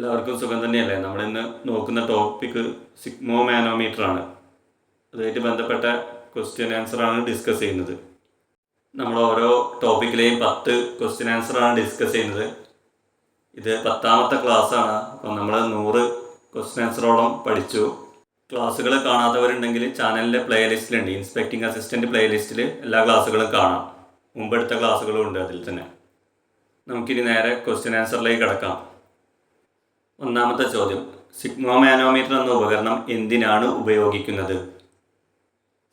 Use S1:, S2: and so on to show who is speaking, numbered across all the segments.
S1: എല്ലാവർക്കും സുഖം തന്നെയല്ലേ? നമ്മളിന്ന് നോക്കുന്ന ടോപ്പിക്ക് സിഗ്മോമാനോമീറ്റർ ആണ്. അതുമായിട്ട് ബന്ധപ്പെട്ട ക്വസ്റ്റ്യൻ ആൻസറാണ് ഡിസ്കസ് ചെയ്യുന്നത്. നമ്മൾ ഓരോ ടോപ്പിക്കിലെയും 10 ക്വസ്റ്റ്യൻ ആൻസറാണ് ഡിസ്കസ് ചെയ്യുന്നത്. ഇത് 10ാമത്തെ ക്ലാസ്സാണ്. അപ്പം നമ്മൾ 100 ക്വസ്റ്റ്യൻ ആൻസറോളം പഠിച്ചു. ക്ലാസ്സുകൾ കാണാത്തവരുണ്ടെങ്കിൽ ചാനലിൻ്റെ പ്ലേലിസ്റ്റിലുണ്ട്, ഇൻസ്പെക്ടിംഗ് അസിസ്റ്റൻറ്റ് പ്ലേലിസ്റ്റിൽ എല്ലാ ക്ലാസ്സുകളും കാണാം. മുമ്പെടുത്ത ക്ലാസ്സുകളും ഉണ്ട് അതിൽ തന്നെ. നമുക്കിനി നേരെ ക്വസ്റ്റ്യൻ ആൻസറിലേക്ക് കിടക്കാം. ഒന്നാമത്തെ ചോദ്യം, സിഗ്മോമാനോമീറ്റർ എന്ന ഉപകരണം എന്തിനാണ് ഉപയോഗിക്കുന്നത്?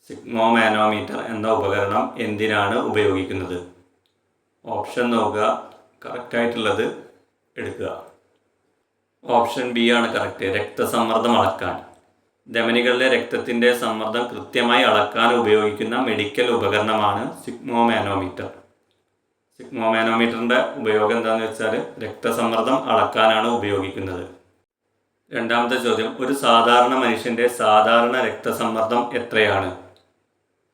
S1: സിഗ്മോമാനോമീറ്റർ എന്ന ഉപകരണം എന്തിനാണ് ഉപയോഗിക്കുന്നത്? ഓപ്ഷൻ നോക്കുക, കറക്റ്റായിട്ടുള്ളത് എടുക്കുക. ഓപ്ഷൻ ബി ആണ് കറക്റ്റ്. രക്തസമ്മർദ്ദം അളക്കാൻ. ധമനികളിലെ രക്തത്തിൻ്റെ സമ്മർദ്ദം കൃത്യമായി അളക്കാൻ ഉപയോഗിക്കുന്ന മെഡിക്കൽ ഉപകരണമാണ് സിഗ്മോമാനോമീറ്റർ. സിഗ്മോമാനോമീറ്ററിൻ്റെ ഉപയോഗം എന്താണെന്ന് വെച്ചാൽ രക്തസമ്മർദ്ദം അളക്കാനാണ് ഉപയോഗിക്കുന്നത്. രണ്ടാമത്തെ ചോദ്യം, ഒരു സാധാരണ മനുഷ്യൻ്റെ സാധാരണ രക്തസമ്മർദ്ദം എത്രയാണ്?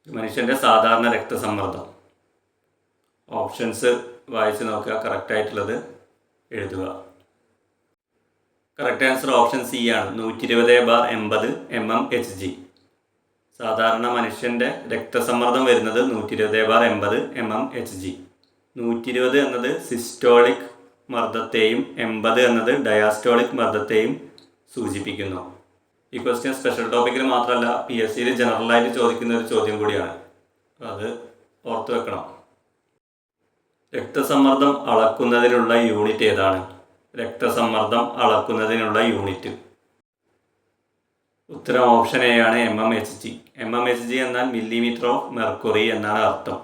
S1: മനുഷ്യൻ്റെ സാധാരണ രക്തസമ്മർദ്ദം. ഓപ്ഷൻസ് വായിച്ച് നോക്കുക, കറക്റ്റായിട്ടുള്ളത് എഴുതുക. കറക്റ്റ് ആൻസർ ഓപ്ഷൻ സി ആണ്, 120/80 mmHg. സാധാരണ മനുഷ്യൻ്റെ രക്തസമ്മർദ്ദം വരുന്നത് 120/80 mmHg. 120 എന്നത് സിസ്റ്റോളിക് മർദ്ദത്തെയും 80 എന്നത് ഡയാസ്റ്റോളിക് മർദ്ദത്തെയും സൂചിപ്പിക്കുന്നു. ഈ ക്വസ്റ്റ്യൻ സ്പെഷ്യൽ ടോപ്പിക്കിൽ മാത്രമല്ല, PSCയിൽ ജനറലായിട്ട് ചോദിക്കുന്ന ഒരു ചോദ്യം കൂടിയാണ്. അത് ഓർത്തു വെക്കണം. രക്തസമ്മർദ്ദം അളക്കുന്നതിനുള്ള യൂണിറ്റ് ഏതാണ്? രക്തസമ്മർദ്ദം അളക്കുന്നതിനുള്ള യൂണിറ്റ്. ഉത്തരം ഓപ്ഷൻ എ ആണ്, mmHg. mmHg എന്നാൽ മില്ലിമീറ്റർ ഓഫ് മെർക്കുറി എന്നാണ് അർത്ഥം.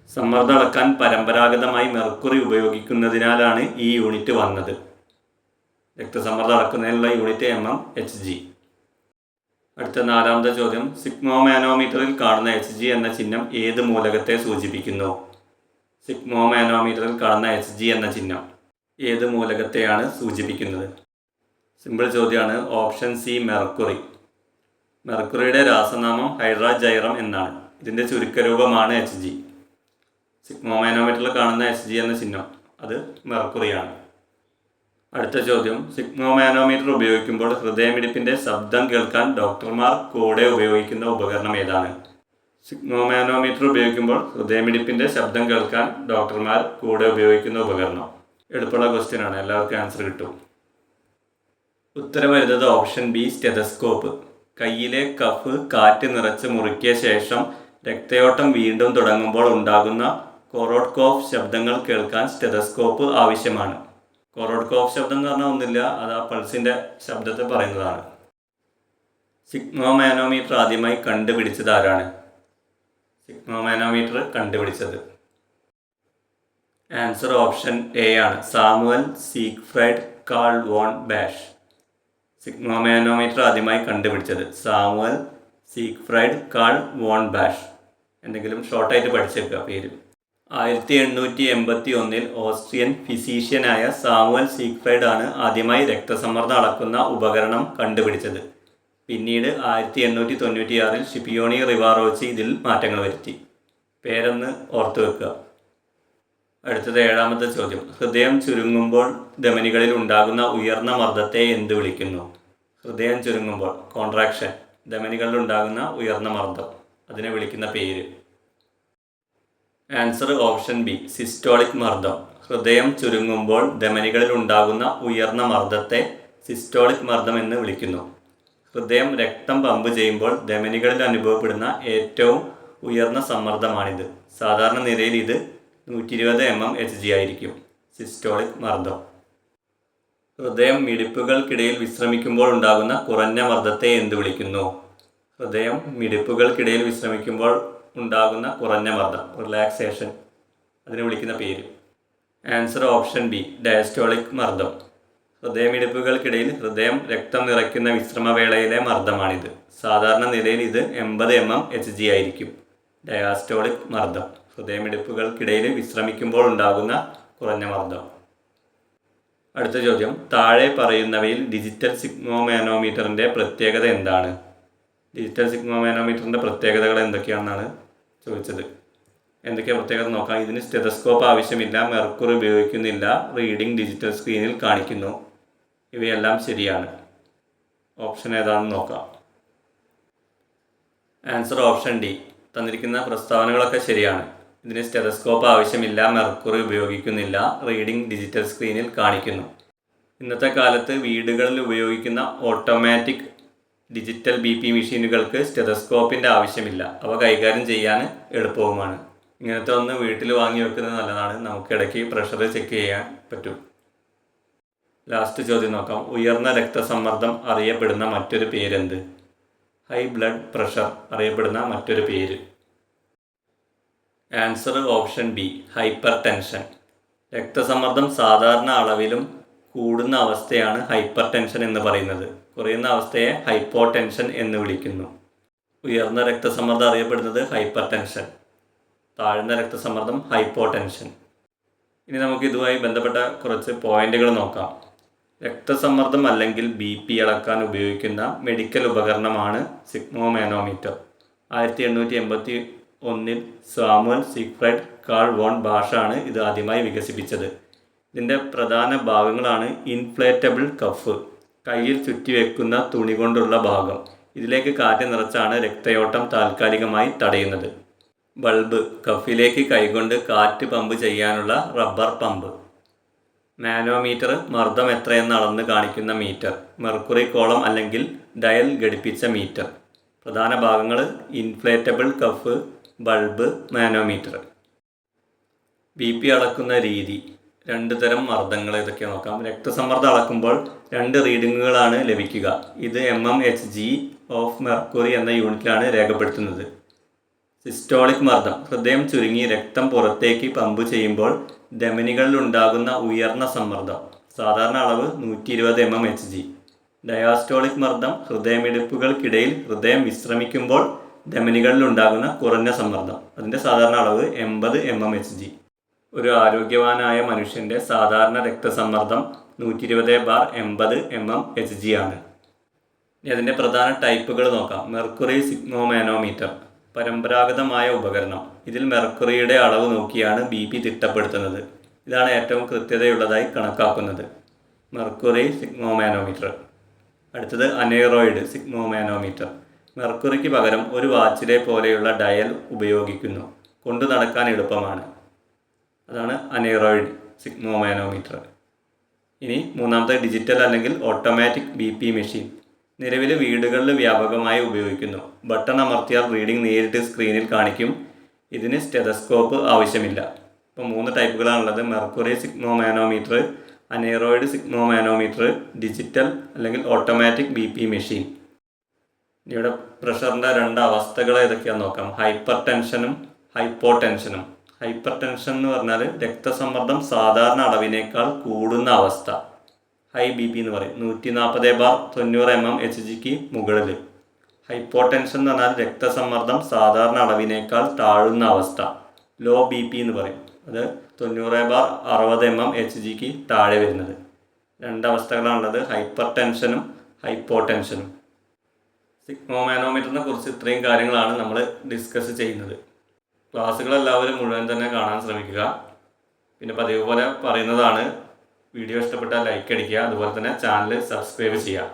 S1: സമ്മർദ്ദം അളക്കാൻ പരമ്പരാഗതമായി മെർക്കുറി ഉപയോഗിക്കുന്നതിനാലാണ് ഈ യൂണിറ്റ് വന്നത്. രക്തസമ്മർദ്ദം അളക്കുന്നതിനുള്ള യൂണിറ്റ് mmHg. അടുത്ത 4ാമത്തെ ചോദ്യം, സിഗ്മോമാനോമീറ്ററിൽ കാണുന്ന Hg എന്ന ചിഹ്നം ഏത് മൂലകത്തെ സൂചിപ്പിക്കുന്നു? സിഗ്മോമാനോമീറ്ററിൽ കാണുന്ന Hg എന്ന ചിഹ്നം ഏത് മൂലകത്തെയാണ് സൂചിപ്പിക്കുന്നത്? സിമ്പിൾ ചോദ്യമാണ്. Option C, mercury. മെർക്കുറിയുടെ രാസനാമം ഹൈഡ്രാജൈറം എന്നാണ്. ഇതിൻ്റെ ചുരുക്കരൂപമാണ് Hg. സിഗ്മോമാനോമീറ്ററിൽ കാണുന്ന Hg എന്ന ചിഹ്നം അത് മെർക്കുറിയാണ്. അടുത്ത ചോദ്യം, സിഗ്മോമാനോമീറ്റർ ഉപയോഗിക്കുമ്പോൾ ഹൃദയമിടിപ്പിൻ്റെ ശബ്ദം കേൾക്കാൻ ഡോക്ടർമാർ കൂടെ ഉപയോഗിക്കുന്ന ഉപകരണം ഏതാണ്? സിഗ്മോമാനോമീറ്റർ ഉപയോഗിക്കുമ്പോൾ ഹൃദയമിടിപ്പിൻ്റെ ശബ്ദം കേൾക്കാൻ ഡോക്ടർമാർ കൂടെ ഉപയോഗിക്കുന്ന ഉപകരണം. എളുപ്പമുള്ള ക്വസ്റ്റ്യൻ ആണ്, എല്ലാവർക്കും ആൻസർ കിട്ടും. ഉത്തരം വരുന്നത് ഓപ്ഷൻ ബി, സ്റ്റെതസ്കോപ്പ്. കയ്യിലെ കഫ് കാറ്റ് നിറച്ച് മുറുക്കിയ ശേഷം രക്തയോട്ടം വീണ്ടും തുടങ്ങുമ്പോൾ ഉണ്ടാകുന്ന കൊറോഡ്കോഫ് ശബ്ദങ്ങൾ കേൾക്കാൻ സ്റ്റെതസ്കോപ്പ് ആവശ്യമാണ്. കൊറോഡ്കോഫ് ശബ്ദം എന്ന് പറഞ്ഞാൽ ഒന്നുമില്ല, അത് ആ പൾസിൻ്റെ ശബ്ദത്തെ പറയുന്നതാണ്. സിഗ്മോമാനോമീറ്റർ ആദ്യമായി കണ്ടുപിടിച്ചത് ആരാണ്? സിഗ്മോമാനോമീറ്റർ കണ്ടുപിടിച്ചത് ആൻസർ ഓപ്ഷൻ എ ആണ്, സാമുവൽ സീഗ്ഫ്രൈഡ് കാൾ വോൺ ബാഷ്. സിഗ്മോമാനോമീറ്റർ ആദ്യമായി കണ്ടുപിടിച്ചത് സാമുവൽ സീഗ്ഫ്രൈഡ് കാൾ വോൺ ബാഷ്. എന്തെങ്കിലും ഷോർട്ടായിട്ട് പഠിച്ചേക്കുക പേര്. 1881 ഓസ്ട്രിയൻ ഫിസീഷ്യനായ സാമുവൽ സീഗ്ഫ്രൈഡ് ആണ് ആദ്യമായി രക്തസമ്മർദ്ദം അളക്കുന്ന ഉപകരണം കണ്ടുപിടിച്ചത്. പിന്നീട് 1896 ഷിപ്പിയോണി റിവാറോച്ചി ഇതിൽ മാറ്റങ്ങൾ വരുത്തി. പേരൊന്ന് ഓർത്തു വെക്കുക. അടുത്തത് 7ാമത്തെ ചോദ്യം, ഹൃദയം ചുരുങ്ങുമ്പോൾ ധമനികളിൽ ഉണ്ടാകുന്ന ഉയർന്ന മർദ്ദത്തെ എന്ത് വിളിക്കുന്നു? ഹൃദയം ചുരുങ്ങുമ്പോൾ, കോൺട്രാക്ഷൻ, ധമനികളിൽ ഉണ്ടാകുന്ന ഉയർന്ന മർദ്ദം, അതിനെ വിളിക്കുന്ന പേര്. ആൻസർ ഓപ്ഷൻ ബി, സിസ്റ്റോളിക് മർദ്ദം. ഹൃദയം ചുരുങ്ങുമ്പോൾ ധമനികളിൽ ഉണ്ടാകുന്ന ഉയർന്ന മർദ്ദത്തെ സിസ്റ്റോളിക് മർദ്ദം എന്ന് വിളിക്കുന്നു. ഹൃദയം രക്തം പമ്പ് ചെയ്യുമ്പോൾ ധമനികളിൽ അനുഭവപ്പെടുന്ന ഏറ്റവും ഉയർന്ന സമ്മർദ്ദമാണിത്. സാധാരണ നിലയിൽ ഇത് 120 mmHg ആയിരിക്കും, സിസ്റ്റോളിക് മർദ്ദം. ഹൃദയം മിടിപ്പുകൾക്കിടയിൽ വിശ്രമിക്കുമ്പോൾ ഉണ്ടാകുന്ന കുറഞ്ഞ മർദ്ദത്തെ എന്ത് വിളിക്കുന്നു? ഹൃദയം മിടിപ്പുകൾക്കിടയിൽ വിശ്രമിക്കുമ്പോൾ ഉണ്ടാകുന്ന കുറഞ്ഞ മർദ്ദം, റിലാക്സേഷൻ, അതിനെ വിളിക്കുന്ന പേര്. ആൻസർ ഓപ്ഷൻ ബി, ഡയസ്റ്റോളിക് മർദ്ദം. ഹൃദയമിടിപ്പുകൾക്കിടയിൽ ഹൃദയം രക്തം നിറയ്ക്കുന്ന വിശ്രമവേളയിലെ മർദ്ദമാണിത്. സാധാരണ നിലയിൽ ഇത് 80 mmHg ആയിരിക്കും, ഡയാസ്റ്റോളിക് മർദ്ദം. ഹൃദയമിടിപ്പുകൾക്കിടയിൽ വിശ്രമിക്കുമ്പോൾ ഉണ്ടാകുന്ന കുറഞ്ഞ മർദ്ദം. അടുത്ത ചോദ്യം, താഴെ പറയുന്നവയിൽ ഡിജിറ്റൽ സിഗ്മോമാനോമീറ്ററിൻ്റെ പ്രത്യേകത എന്താണ്? ഡിജിറ്റൽ സിഗ്മോമാനോമീറ്ററിൻ്റെ പ്രത്യേകതകൾ എന്തൊക്കെയാണെന്നാണ് ചോദിച്ചത്. എന്തൊക്കെയാണ് പ്രത്യേകത നോക്കാം. ഇതിന് സ്റ്റെതസ്കോപ്പ് ആവശ്യമില്ല, മെർക്കുറി ഉപയോഗിക്കുന്നില്ല, റീഡിംഗ് ഡിജിറ്റൽ സ്ക്രീനിൽ കാണിക്കുന്നു. ഇവയെല്ലാം ശരിയാണ്. ഓപ്ഷൻ ഏതാണെന്ന് നോക്കാം. Answer option D. തന്നിരിക്കുന്ന പ്രസ്താവനകളൊക്കെ ശരിയാണ്. ഇതിന് സ്റ്റെതസ്കോപ്പ് ആവശ്യമില്ല, മെർക്കുറി ഉപയോഗിക്കുന്നില്ല, റീഡിംഗ് ഡിജിറ്റൽ സ്ക്രീനിൽ കാണിക്കുന്നു. ഇന്നത്തെ കാലത്ത് വീടുകളിൽ ഉപയോഗിക്കുന്ന ഓട്ടോമാറ്റിക് ഡിജിറ്റൽ BP മെഷീനുകൾക്ക് സ്റ്റെതസ്കോപ്പിൻ്റെ ആവശ്യമില്ല. അവ കൈകാര്യം ചെയ്യാൻ എളുപ്പവുമാണ്. ഇങ്ങനത്തെ ഒന്ന് വീട്ടിൽ വാങ്ങി വെക്കുന്നത് നല്ലതാണ്. നമുക്കിടയ്ക്ക് പ്രഷർ ചെക്ക് ചെയ്യാൻ പറ്റും. ലാസ്റ്റ് ചോദ്യം നോക്കാം. ഉയർന്ന രക്തസമ്മർദ്ദം അറിയപ്പെടുന്ന മറ്റൊരു പേരെന്ത്? ഹൈ ബ്ലഡ് പ്രഷർ അറിയപ്പെടുന്ന മറ്റൊരു പേര്. Answer option B, hyper tension. രക്തസമ്മർദ്ദം സാധാരണ അളവിലും കൂടുന്ന അവസ്ഥയാണ് ഹൈപ്പർ ടെൻഷൻ എന്ന് പറയുന്നത്. കുറയുന്ന അവസ്ഥയെ ഹൈപ്പോ ടെൻഷൻ എന്ന് വിളിക്കുന്നു. ഉയർന്ന രക്തസമ്മർദ്ദം അറിയപ്പെടുന്നത് ഹൈപ്പർ ടെൻഷൻ, താഴ്ന്ന രക്തസമ്മർദ്ദം ഹൈപ്പോ ടെൻഷൻ. ഇനി നമുക്ക് ഇതുമായി ബന്ധപ്പെട്ട കുറച്ച് പോയിന്റുകൾ നോക്കാം. രക്തസമ്മർദ്ദം അല്ലെങ്കിൽ BP അളക്കാൻ ഉപയോഗിക്കുന്ന മെഡിക്കൽ ഉപകരണമാണ് സിഗ്മോമാനോമീറ്റർ. 1881 സാമുവൽ സീക്ഫ്രൈഡ് കാൾ വോൺ ബാഷാണ് ഇത് ആദ്യമായി വികസിപ്പിച്ചത്. ഇതിൻ്റെ പ്രധാന ഭാഗങ്ങളാണ് ഇൻഫ്ലേറ്റബിൾ കഫ്, കയ്യിൽ ചുറ്റിവെക്കുന്ന തുണി കൊണ്ടുള്ള ഭാഗം. ഇതിലേക്ക് കാറ്റ് നിറച്ചാണ് രക്തയോട്ടം താൽക്കാലികമായി തടയുന്നത്. ബൾബ്, കഫിലേക്ക് കൈകൊണ്ട് കാറ്റ് പമ്പ് ചെയ്യാനുള്ള റബ്ബർ പമ്പ്. മാനോമീറ്റർ, മർദ്ദം എത്രയെന്ന് അളന്ന് കാണിക്കുന്ന മീറ്റർ. മെർക്കുറി കോളം അല്ലെങ്കിൽ ഡയൽ ഘടിപ്പിച്ച മീറ്റർ. പ്രധാന ഭാഗങ്ങൾ inflatable cuff, bulb, manometer. BP അളക്കുന്ന രീതി. 2 തരം മർദ്ദങ്ങൾ ഇതൊക്കെ നോക്കാം. രക്തസമ്മർദ്ദം അളക്കുമ്പോൾ 2 റീഡിങ്ങുകളാണ് ലഭിക്കുക. ഇത് mmHg ഓഫ് മെർക്കുറി എന്ന യൂണിറ്റിലാണ് രേഖപ്പെടുത്തുന്നത്. സിസ്റ്റോളിക് മർദ്ദം, ഹൃദയം ചുരുങ്ങി രക്തം പുറത്തേക്ക് പമ്പ് ചെയ്യുമ്പോൾ ധമനികളിൽ ഉണ്ടാകുന്ന ഉയർന്ന സമ്മർദ്ദം. സാധാരണ അളവ് 120 mmHg. ഡയാസ്റ്റോളിക് മർദ്ദം, ഹൃദയമിടിപ്പുകൾക്കിടയിൽ ഹൃദയം വിശ്രമിക്കുമ്പോൾ ധമനികളിൽ ഉണ്ടാകുന്ന കുറഞ്ഞ സമ്മർദ്ദം. അതിൻ്റെ സാധാരണ അളവ് 80 mmHg. ഒരു ആരോഗ്യവാനായ മനുഷ്യൻ്റെ സാധാരണ രക്തസമ്മർദ്ദം 120/80 mmHg ആണ്. ഇനി അതിൻ്റെ പ്രധാന ടൈപ്പുകൾ നോക്കാം. മെർക്കുറി സിഗ്മോമാനോമീറ്റർ, പരമ്പരാഗതമായ ഉപകരണം. ഇതിൽ മെർക്കുറിയുടെ അളവ് നോക്കിയാണ് BP തിട്ടപ്പെടുത്തുന്നത്. ഇതാണ് ഏറ്റവും കൃത്യതയുള്ളതായി കണക്കാക്കുന്നത്. മെർക്കുറി സിഗ്മോമാനോമീറ്റർ. അടുത്തത് അനേറോയിഡ് സിഗ്മോമാനോമീറ്റർ. മെർക്കുറിക്ക് പകരം ഒരു വാച്ചിലെ പോലെയുള്ള ഡയൽ ഉപയോഗിക്കുന്നു. കൊണ്ടു നടക്കാൻ എളുപ്പമാണ്. അതാണ് അനേറോയിഡ് സിഗ്മോമാനോമീറ്റർ. ഇനി മൂന്നാമത്തെ ഡിജിറ്റൽ അല്ലെങ്കിൽ ഓട്ടോമാറ്റിക് BP മെഷീൻ. നിലവിൽ വീടുകളിൽ വ്യാപകമായി ഉപയോഗിക്കുന്നു. ബട്ടൺ അമർത്തിയാൽ റീഡിംഗ് നേരിട്ട് സ്ക്രീനിൽ കാണിക്കും. ഇതിന് സ്റ്റെതസ്കോപ്പ് ആവശ്യമില്ല. ഇപ്പോൾ 3 ടൈപ്പുകളാണുള്ളത്. മെർക്കുറി സിഗ്മോമാനോമീറ്റർ, അനേറോയിഡ് സിഗ്മോമാനോമീറ്റർ, ഡിജിറ്റൽ അല്ലെങ്കിൽ ഓട്ടോമാറ്റിക് BP മെഷീൻ. ഇവിടെ പ്രഷറിൻ്റെ 2 അവസ്ഥകൾ ഏതൊക്കെയാണെന്ന് നോക്കാം. ഹൈപ്പർ ടെൻഷനും ഹൈപ്പോ ടെൻഷനും. ഹൈപ്പർ ടെൻഷൻ എന്ന് പറഞ്ഞാൽ രക്തസമ്മർദ്ദം സാധാരണ അളവിനേക്കാൾ കൂടുന്ന അവസ്ഥ. ഹൈ BP എന്ന് പറയും. 140/90 mmHgക്ക് മുകളിൽ. ഹൈപ്പോ ടെൻഷൻ എന്ന് പറഞ്ഞാൽ രക്തസമ്മർദ്ദം സാധാരണ അളവിനേക്കാൾ താഴുന്ന അവസ്ഥ. ലോ BP എന്ന് പറയും. അത് 90/60 mmHgക്ക് താഴെ വരുന്നത്. 2 അവസ്ഥകളാണുള്ളത്, ഹൈപ്പർ ടെൻഷനും ഹൈപ്പോ ടെൻഷനും. സിഗ്മോമാനോമീറ്ററിനെ കുറിച്ച് ഇത്രയും കാര്യങ്ങളാണ് നമ്മൾ ഡിസ്കസ് ചെയ്യുന്നത്. ക്ലാസ്സുകളെല്ലാവരും മുഴുവൻ തന്നെ കാണാൻ ശ്രമിക്കുക. പിന്നെ പതിവ് പോലെ പറയുന്നതാണ്, വീഡിയോ ഇഷ്ടപ്പെട്ടാൽ ലൈക്ക് അടിക്കുക. അതുപോലെ തന്നെ ചാനൽ സബ്സ്ക്രൈബ് ചെയ്യുക.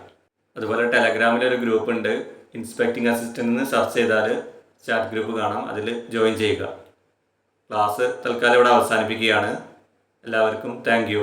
S1: അതുപോലെ ടെലഗ്രാമിലൊരു ഗ്രൂപ്പ് ഉണ്ട്, ഇൻസ്പെക്ടിംഗ് അസിസ്റ്റൻ്റ് എന്ന് സെർച്ച് ചെയ്താൽ ചാറ്റ് ഗ്രൂപ്പ് കാണാം. അതിൽ ജോയിൻ ചെയ്യുക. ക്ലാസ് തൽക്കാലം ഇവിടെ അവസാനിപ്പിക്കുകയാണ്. എല്ലാവർക്കും താങ്ക് യു.